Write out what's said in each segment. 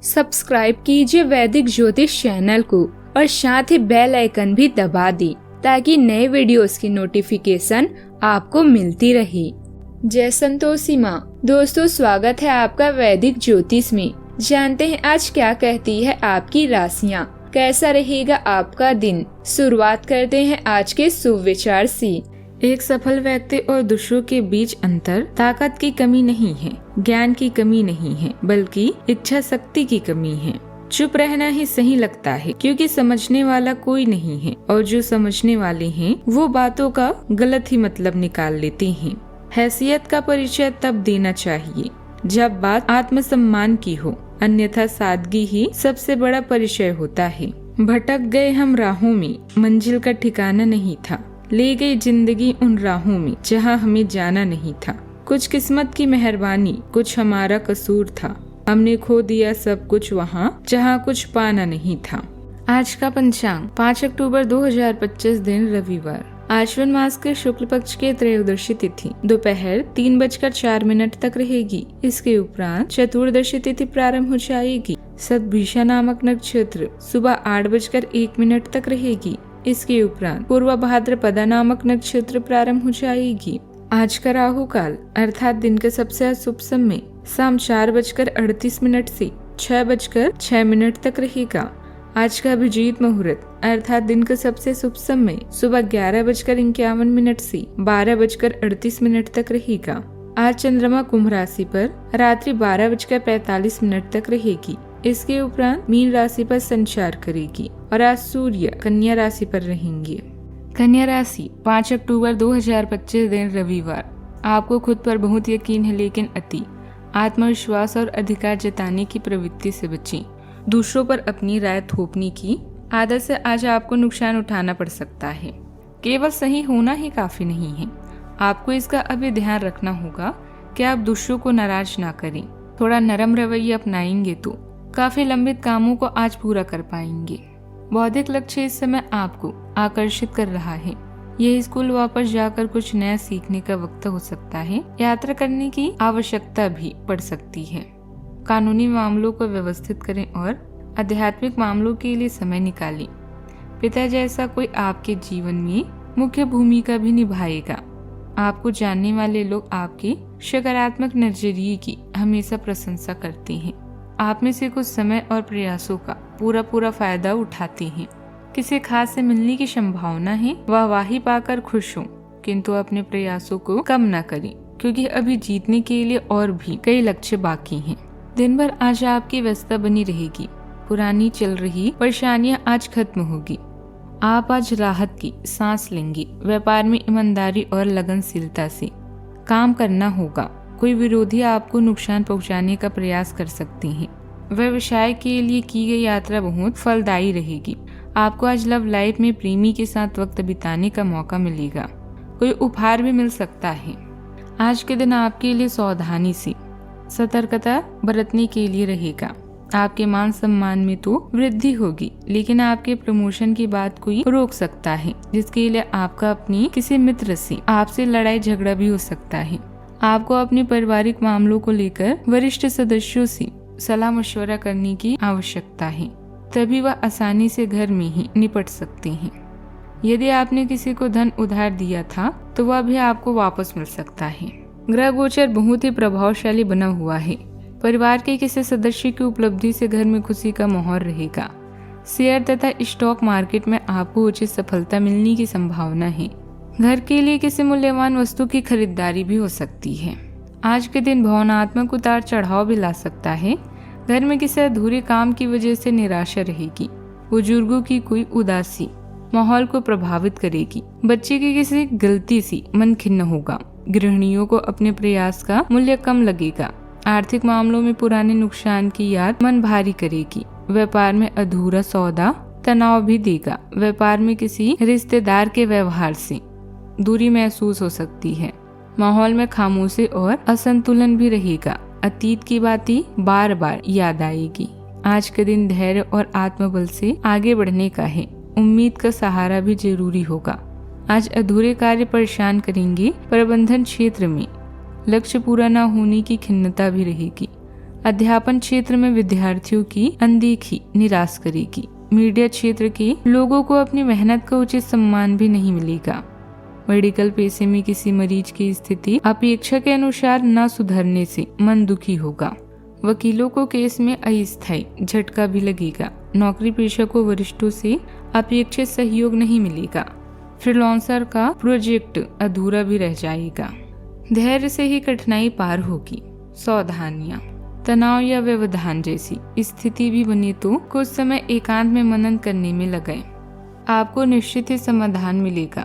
Subscribe कीजिए वैदिक ज्योतिष चैनल को और साथ ही बेल आइकन भी दबा दी ताकि नए वीडियोस की नोटिफिकेशन आपको मिलती रहे। जय संतोषी माँ। दोस्तों, स्वागत है आपका वैदिक ज्योतिष में। जानते हैं आज क्या कहती है आपकी राशियाँ, कैसा रहेगा आपका दिन। शुरुआत करते हैं आज के शुभ विचार से। एक सफल व्यक्ति और दूसरों के बीच अंतर ताकत की कमी नहीं है, ज्ञान की कमी नहीं है, बल्कि इच्छा शक्ति की कमी है। चुप रहना ही सही लगता है क्योंकि समझने वाला कोई नहीं है और जो समझने वाले हैं वो बातों का गलत ही मतलब निकाल लेते हैं। हैसियत का परिचय तब देना चाहिए जब बात आत्मसम्मान की हो, अन्यथा सादगी ही सबसे बड़ा परिचय होता है। भटक गए हम राहों में, मंजिल का ठिकाना नहीं था, ले गई जिंदगी उन राहों में जहाँ हमें जाना नहीं था। कुछ किस्मत की मेहरबानी, कुछ हमारा कसूर था, हमने खो दिया सब कुछ वहाँ जहाँ कुछ पाना नहीं था। आज का पंचांग 5 अक्टूबर 2025 दिन रविवार। आश्विन मास के शुक्ल पक्ष के त्रयोदशी तिथि दोपहर 3:04 तक रहेगी। इसके उपरांत चतुर्दशी तिथि प्रारंभ हो जाएगी। सतभिषा नामक नक्षत्र सुबह 8:01 तक रहेगी। इसके उपरांत पूर्व भाद्रपदा नामक नक्षत्र प्रारंभ हो जाएगी। आज का राहु काल अर्थात दिन के सबसे अशुभ समय शाम 4:38 से 6:06 तक रहेगा। आज का अभिजीत मुहूर्त अर्थात दिन का सबसे शुभ समय सुबह 11:51 से 12:38 तक रहेगा। आज चंद्रमा कुंभ राशि पर रात्रि 12:45 तक रहेगी। इसके उपरांत मीन राशि पर संचार करेगी और आज सूर्य कन्या राशि पर रहेंगे। कन्या राशि 5 अक्टूबर 2025 दिन रविवार। आपको खुद पर बहुत यकीन है लेकिन अति आत्मविश्वास और अधिकार जताने की प्रवृत्ति से बचें। दूसरों पर अपनी राय थोपने की आदत से आज आपको नुकसान उठाना पड़ सकता है। केवल सही होना ही काफी नहीं है, आपको इसका अभी ध्यान रखना होगा कि आप दूसरों को नाराज ना करें। थोड़ा नरम रवैया अपनाएंगे तो काफी लंबित कामों को आज पूरा कर पाएंगे। बौद्धिक लक्ष्य इस समय आपको आकर्षित कर रहा है। यह स्कूल वापस जाकर कुछ नया सीखने का वक्त हो सकता है। यात्रा करने की आवश्यकता भी पड़ सकती है। कानूनी मामलों को व्यवस्थित करें और आध्यात्मिक मामलों के लिए समय निकालें। पिता जैसा कोई आपके जीवन में मुख्य भूमिका भी निभाएगा। आपको जानने वाले लोग आपके सकारात्मक नजरिए की हमेशा प्रशंसा करते हैं। आप में से कुछ समय और प्रयासों का पूरा फायदा उठाते हैं। किसी खास से मिलने की संभावना है। वाहवाही पाकर खुश हो, किंतु अपने प्रयासों को कम न करें क्योंकि अभी जीतने के लिए और भी कई लक्ष्य बाकी हैं। दिन भर आज आपकी व्यस्तता बनी रहेगी। पुरानी चल रही परेशानियां आज खत्म होगी। आप आज राहत की सांस लेंगे। व्यापार में ईमानदारी और लगनशीलता से काम करना होगा। कोई विरोधी आपको नुकसान पहुंचाने का प्रयास कर सकते हैं। व्यवसाय के लिए की गई यात्रा बहुत फलदायी रहेगी। आपको आज लव लाइफ में प्रेमी के साथ वक्त बिताने का मौका मिलेगा। कोई उपहार भी मिल सकता है। आज के दिन आपके लिए सावधानी से सतर्कता बरतने के लिए रहेगा। आपके मान सम्मान में तो वृद्धि होगी, लेकिन आपके प्रमोशन की बात कोई रोक सकता है, जिसके लिए आपका अपने किसी मित्र से आपसे लड़ाई झगड़ा भी हो सकता है। आपको अपने पारिवारिक मामलों को लेकर वरिष्ठ सदस्यों से सलाह मशवरा करने की आवश्यकता है, तभी वह आसानी से घर में ही निपट सकते हैं। यदि आपने किसी को धन उधार दिया था तो वह भी आपको वापस मिल सकता है। ग्रह गोचर बहुत ही प्रभावशाली बना हुआ है। परिवार के किसी सदस्य की उपलब्धि से घर में खुशी का माहौल रहेगा। शेयर तथा स्टॉक मार्केट में आपको उचित सफलता मिलने की संभावना है। घर के लिए किसी मूल्यवान वस्तु की खरीदारी भी हो सकती है। आज के दिन भावनात्मक उतार चढ़ाव भी ला सकता है। घर में किसी अधूरे काम की वजह से निराशा रहेगी। बुजुर्गों की कोई उदासी माहौल को प्रभावित करेगी। बच्चे की किसी गलती से मन खिन्न होगा। गृहिणियों को अपने प्रयास का मूल्य कम लगेगा। आर्थिक मामलों में पुराने नुकसान की याद मन भारी करेगी। व्यापार में अधूरा सौदा तनाव भी देगा। व्यापार में किसी रिश्तेदार के व्यवहार से दूरी महसूस हो सकती है। माहौल में खामोशी और असंतुलन भी रहेगा। अतीत की बातें बार बार याद आएगी। आज के दिन धैर्य और आत्मबल से आगे बढ़ने का है। उम्मीद का सहारा भी जरूरी होगा। आज अधूरे कार्य परेशान करेंगे। प्रबंधन क्षेत्र में लक्ष्य पूरा न होने की खिन्नता भी रहेगी। अध्यापन क्षेत्र में विद्यार्थियों की अनदेखी निराश करेगी। मीडिया क्षेत्र के लोगों को अपनी मेहनत का उचित सम्मान भी नहीं मिलेगा। मेडिकल पेशे में किसी मरीज की स्थिति अपेक्षा के अनुसार न सुधरने से मन दुखी होगा। वकीलों को केस में अस्थायी झटका भी लगेगा। नौकरी पेशा को वरिष्ठों से अपेक्षित सहयोग नहीं मिलेगा। फ्रीलांसर का प्रोजेक्ट अधूरा भी रह जाएगा। धैर्य से ही कठिनाई पार होगी। सावधानियां, तनाव या व्यवधान जैसी स्थिति भी बने तो कुछ समय एकांत में मनन करने में लगाएं। आपको निश्चित ही समाधान मिलेगा।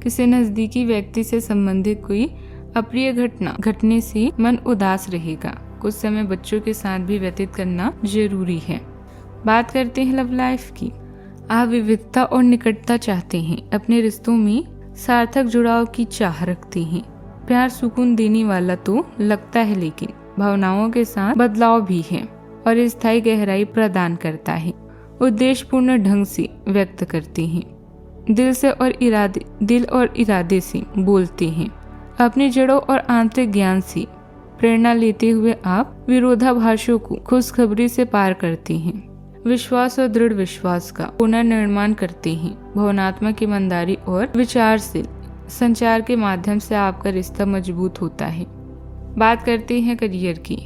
किसी नजदीकी व्यक्ति से संबंधित कोई अप्रिय घटना घटने से मन उदास रहेगा। कुछ समय बच्चों के साथ भी व्यतीत करना जरूरी है। बात करते हैं लव लाइफ की। आप विविधता और निकटता चाहते हैं। अपने रिश्तों में सार्थक जुड़ाव की चाह रखते हैं। प्यार सुकून देने वाला तो लगता है, लेकिन भावनाओं के साथ बदलाव भी है और स्थायी गहराई प्रदान करता है। उद्देश्यपूर्ण ढंग से व्यक्त करते हैं। दिल और इरादे से बोलते हैं। अपनी जड़ों और आंतरिक ज्ञान से प्रेरणा लेते हुए आप विरोधाभासों को खुशखबरी से पार करते हैं। विश्वास और दृढ़ विश्वास का पुनर्निर्माण करते हैं। भावनात्मक ईमानदारी और विचारशील संचार के माध्यम से आपका रिश्ता मजबूत होता है। बात करते हैं करियर की।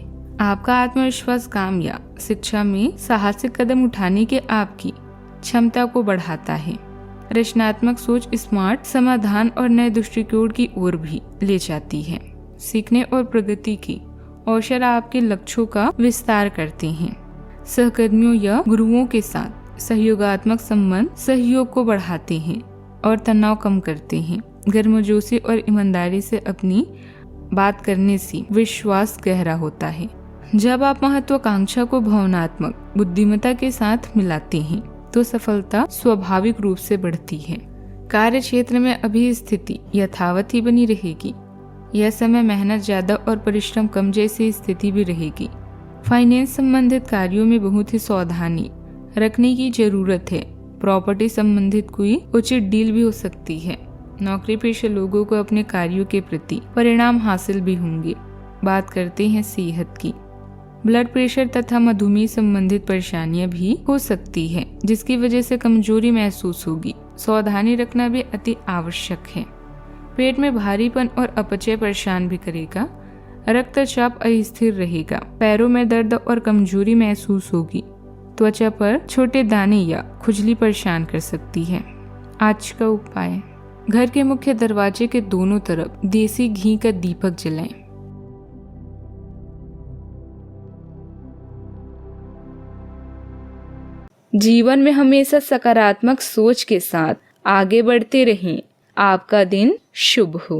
आपका आत्मविश्वास काम या शिक्षा में साहसिक कदम उठाने के आपकी क्षमता को बढ़ाता है। रचनात्मक सोच स्मार्ट समाधान और नए दृष्टिकोण की ओर भी ले जाती है। सीखने और प्रगति की अवसर आपके लक्ष्यों का विस्तार करते हैं। सहकर्मियों या गुरुओं के साथ सहयोगात्मक संबंध सहयोग को बढ़ाते हैं और तनाव कम करते हैं। गर्मजोशी और ईमानदारी से अपनी बात करने से विश्वास गहरा होता है। जब आप महत्वाकांक्षा को भावनात्मक बुद्धिमत्ता के साथ मिलाते हैं तो सफलता स्वाभाविक रूप से बढ़ती है। कार्य क्षेत्र में अभी स्थिति यथावत ही बनी रहेगी। यह समय मेहनत ज्यादा और परिश्रम कम जैसी स्थिति भी रहेगी। फाइनेंस संबंधित कार्यों में बहुत ही सावधानी रखने की जरूरत है। प्रॉपर्टी संबंधित कोई उचित डील भी हो सकती है। नौकरी पेशा लोगों को अपने कार्यों के प्रति परिणाम हासिल भी होंगे। बात करते हैं सेहत की। ब्लड प्रेशर तथा मधुमेह संबंधित परेशानियां भी हो सकती है, जिसकी वजह से कमजोरी महसूस होगी। सावधानी रखना भी अति आवश्यक है। पेट में भारीपन और अपचय परेशान भी करेगा। रक्तचाप अस्थिर रहेगा। पैरों में दर्द और कमजोरी महसूस होगी। त्वचा पर छोटे दाने या खुजली परेशान कर सकती है। आज का उपाय, घर के मुख्य दरवाजे के दोनों तरफ देसी घी का दीपक जलाएं। जीवन में हमेशा सकारात्मक सोच के साथ आगे बढ़ते रहें। आपका दिन शुभ हो।